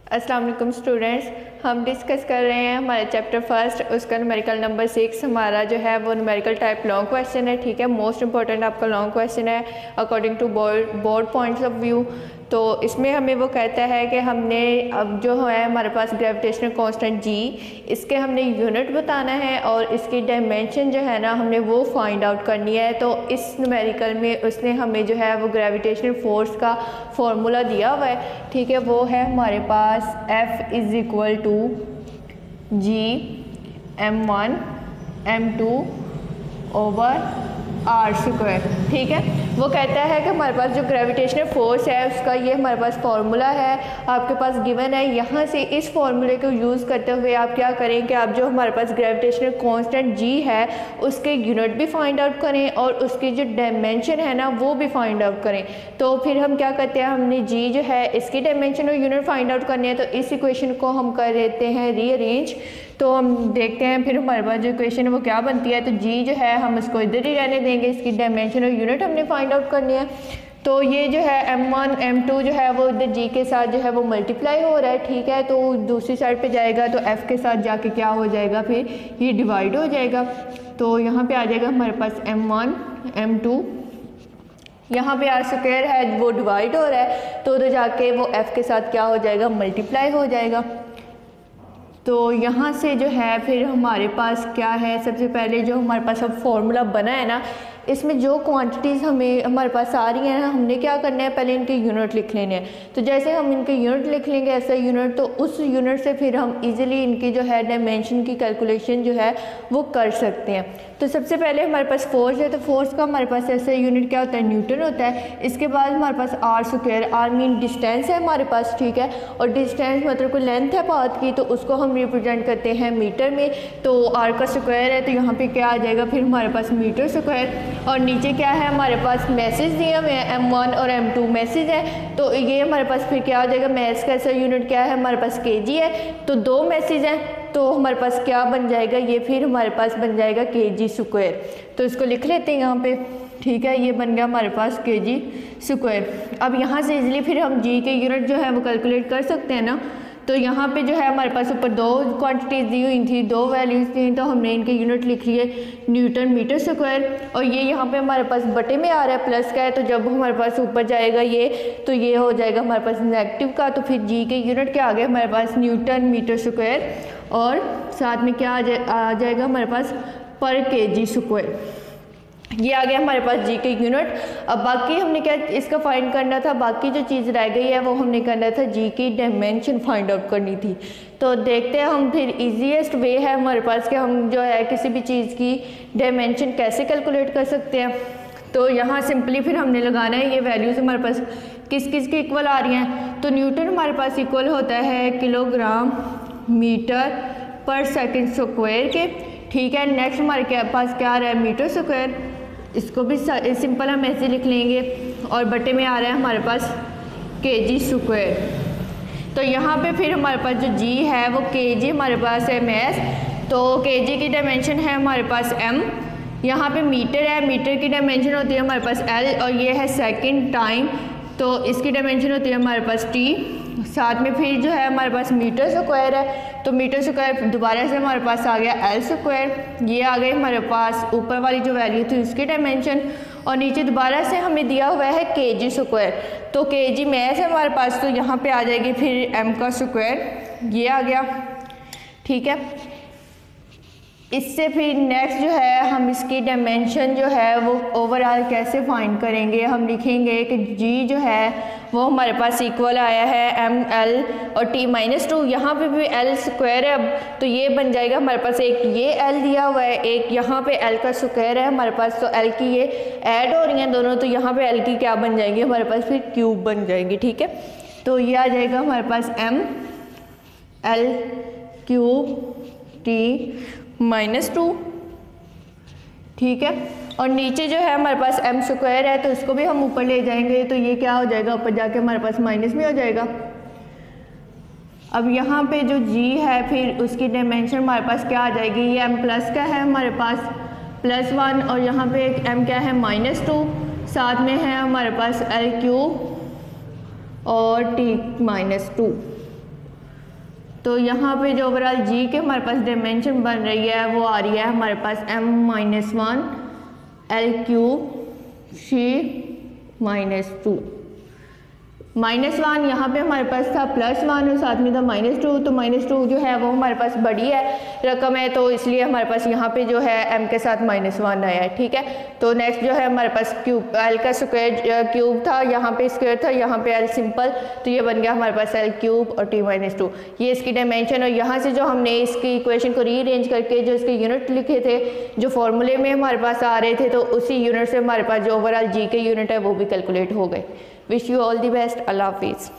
अस्सलाम वालेकुम स्टूडेंट्स, हम डिस्कस कर रहे हैं हमारे चैप्टर फर्स्ट, उसका न्यूमेरिकल नंबर 6 हमारा जो है वो न्यूमेरिकल टाइप लॉन्ग क्वेश्चन है। ठीक है, मोस्ट इंपॉर्टेंट आपका लॉन्ग क्वेश्चन है according to board points of view. तो इसमें हमें वो कहता है कि हमने अब जो है हमारे पास ग्रेविटेशनल कांस्टेंट जी, इसके हमने यूनिट बताना है और इसकी डायमेंशन जो है ना हमने वो फाइंड आउट करनी है। तो इस न्यूमेरिकल में उसने हमें जो है वो ग्रेविटेशनल फोर्स का फॉर्मूला दिया हुआ है। ठीक है, वो है हमारे पास F is equal to G m1 m2 over R square. ठीक है, वो कहता है कि हमारे पास जो ग्रेविटेशनल फोर्स है उसका ये हमारे पास फार्मूला है, आपके पास गिवन है। यहाँ से इस फार्मूले को यूज़ करते हुए आप क्या करें कि आप जो हमारे पास ग्रेविटेशनल कांस्टेंट जी है उसके यूनिट भी फाइंड आउट करें और उसकी जो डायमेंशन है ना वो भी फाइंड आउट करें। तो फिर हम क्या करते हैं, हमने जी जो है इसकी डायमेंशन और यूनिट फाइंड आउट करनी है। तो इस इक्वेशन को हम कर देते हैं रीअरेंज। तो हम देखते हैं फिर हमारे पास जो इक्वेशन है वो क्या बनती है। तो जी जो है हम इसको इधर ही रहने देंगे, इसकी डायमेंशन और यूनिट हमने फाइंड आउट करनी है। तो ये जो है m1 m2 जो है वो इधर जी के साथ जो है वो मल्टीप्लाई हो रहा है। ठीक है, तो दूसरी साइड पे जाएगा तो f के साथ जाके क्या हो जाएगा, फिर ये डिवाइड हो जाएगा। तो यहाँ पे आ जाएगा हमारे पास m1 m2, यहाँ पे आर स्क्वायर है वो डिवाइड हो रहा है तो उधर जाके वो f के साथ क्या हो जाएगा, मल्टीप्लाई हो जाएगा। तो यहाँ से जो है फिर हमारे पास क्या है, सबसे पहले जो हमारे पास अब फॉर्मूला बना है ना, इसमें जो क्वांटिटीज़ हमारे पास आ रही हैं ना, हमने क्या करना है, पहले इनके यूनिट लिख लेने हैं। तो जैसे हम इनके यूनिट लिख लेंगे ऐसा यूनिट, तो उस यूनिट से फिर हम इजीली इनकी जो है डायमेंशन की कैलकुलेशन जो है वो कर सकते हैं। तो सबसे पहले हमारे पास फोर्स है, तो फोर्स का हमारे पास ऐसा यूनिट क्या होता है, न्यूटन होता है। इसके बाद हमारे पास R square, R mean distance है हमारे पास। ठीक है, और डिस्टेंस मतलब कोई लेंथ है पाथ की, तो उसको हम रिप्रेजेंट करते हैं मीटर में। तो आर का स्क्वायर है तो यहाँ पे क्या आ जाएगा, फिर हमारे पास मीटर स्क्वायर। और नीचे क्या है हमारे पास मैसेज दिए हुए हैं, m1 और m2 मैसेज है। तो ये हमारे पास फिर क्या आ जाएगा, मैथ्स का ऐसा यूनिट क्या है हमारे पास kg है। तो दो मैसेज हैं तो हमारे पास क्या बन जाएगा, ये फिर हमारे पास बन जाएगा kg स्क्वायर। तो इसको लिख लेते हैं यहाँ पे। ठीक है, ये बन गया हमारे पास kg स्क्वायर। अब यहाँ से इजीली फिर हम g के यूनिट जो है वो कैलकुलेट कर सकते हैं ना। तो यहाँ पे जो है हमारे पास ऊपर दो क्वांटिटीज़ दी हुई थी, दो वैल्यूज़ थी, तो हमने इनके यूनिट लिख लिए न्यूटन मीटर स्क्वायर। और ये यहाँ पे हमारे पास बटे में आ रहा है, प्लस का है, तो जब हमारे पास ऊपर जाएगा ये, तो ये हो जाएगा हमारे पास नेगेटिव का। तो फिर जी के यूनिट क्या आ गया हमारे पास, न्यूटन मीटर स्क्वायर, और साथ में क्या आ जाएगा हमारे पास पर kg स्क्वायर। ये आ गया हमारे पास जी के यूनिट। अब बाकी हमने क्या इसका फाइंड करना था, बाकी जो चीज़ रह गई है वो हमने करना था जी की डायमेंशन फाइंड आउट करनी थी। तो देखते हैं हम, फिर इजीएस्ट वे है हमारे पास कि हम जो है किसी भी चीज़ की डायमेंशन कैसे कैलकुलेट कर सकते हैं। तो यहाँ सिंपली फिर हमने लगाना है, ये वैल्यूज़ हमारे पास किस किस के इक्वल आ रही हैं। तो न्यूटन हमारे पास इक्वल होता है किलोग्राम मीटर पर सेकेंड स्क्वायर के। ठीक है, नेक्स्ट हमारे पास क्या आ रहा है, मीटर स्क्वायर, इसको भी सिंपल हम ऐसे लिख लेंगे, और बटे में आ रहा है हमारे पास kg स्क्वायर। तो यहाँ पे फिर हमारे पास जो g है वो kg हमारे पास है मैस, तो kg की डायमेंशन है हमारे पास m। यहाँ पे मीटर है, मीटर की डायमेंशन होती है हमारे पास l, और ये है सेकंड टाइम, तो इसकी डायमेंशन होती है हमारे पास t। साथ में फिर जो है हमारे पास मीटर स्क्वायर है, तो मीटर स्क्वायर दोबारा से हमारे पास आ गया एल स्क्वायर। ये आ गई हमारे पास ऊपर वाली जो वैल्यू थी उसकी डायमेंशन, और नीचे दोबारा से हमें दिया हुआ है kg स्क्वायर। तो kg मैस है हमारे पास, तो यहाँ पे आ जाएगी फिर m का स्क्वायर, ये आ गया। ठीक है, इससे फिर नेक्स्ट जो है हम इसकी डायमेंशन जो है वो ओवरऑल कैसे फाइंड करेंगे। हम लिखेंगे कि g जो है वो हमारे पास इक्वल आया है ml और t-2, यहाँ पे भी l स्क्वायर है। अब तो ये बन जाएगा हमारे पास, एक ये l दिया हुआ है, एक यहाँ पे l का स्क्वायर है हमारे पास, तो l की ये ऐड हो रही हैं दोनों, तो यहाँ पे l की क्या बन जाएंगी हमारे पास, फिर क्यूब बन जाएंगी। ठीक है, तो ये आ जाएगा हमारे पास m l क्यूब t-2। ठीक है, और नीचे जो है हमारे पास m स्क्वायर है, तो इसको भी हम ऊपर ले जाएंगे, तो ये क्या हो जाएगा, ऊपर जाके हमारे पास माइनस में हो जाएगा। अब यहाँ पे जो g है फिर उसकी डायमेंशन हमारे पास क्या आ जाएगी, ये m प्लस का है हमारे पास +1, और यहाँ पे एक m क्या है -2, साथ में है हमारे पास l क्यूब और t-2। तो यहाँ पे जो ओवरऑल जी के हमारे पास डायमेंशन बन रही है वो आ रही है हमारे पास m-1 L³ C-2। -1 यहाँ पे हमारे पास था +1 और साथ में था -2, तो -2 जो है वो हमारे पास बड़ी है रकम है, तो इसलिए हमारे पास यहाँ पे जो है m के साथ -1 आया है। ठीक है, तो नेक्स्ट जो है हमारे पास क्यूब, l का स्क्वायर क्यूब था, यहाँ पे स्क्वायर था, यहाँ पे l सिंपल, तो ये बन गया हमारे पास l³ और t-2, ये इसकी डायमेंशन। और यहाँ से जो हमने इसकी इक्वेशन को रीअरेंज करके जो इसके यूनिट लिखे थे, जो फॉर्मूले में हमारे पास आ रहे थे, तो उसी यूनिट से हमारे पास जो ओवरऑल जी के यूनिट है वो भी कैलकुलेट हो गए। Wish you all the best. अल्लाह हाफिज़।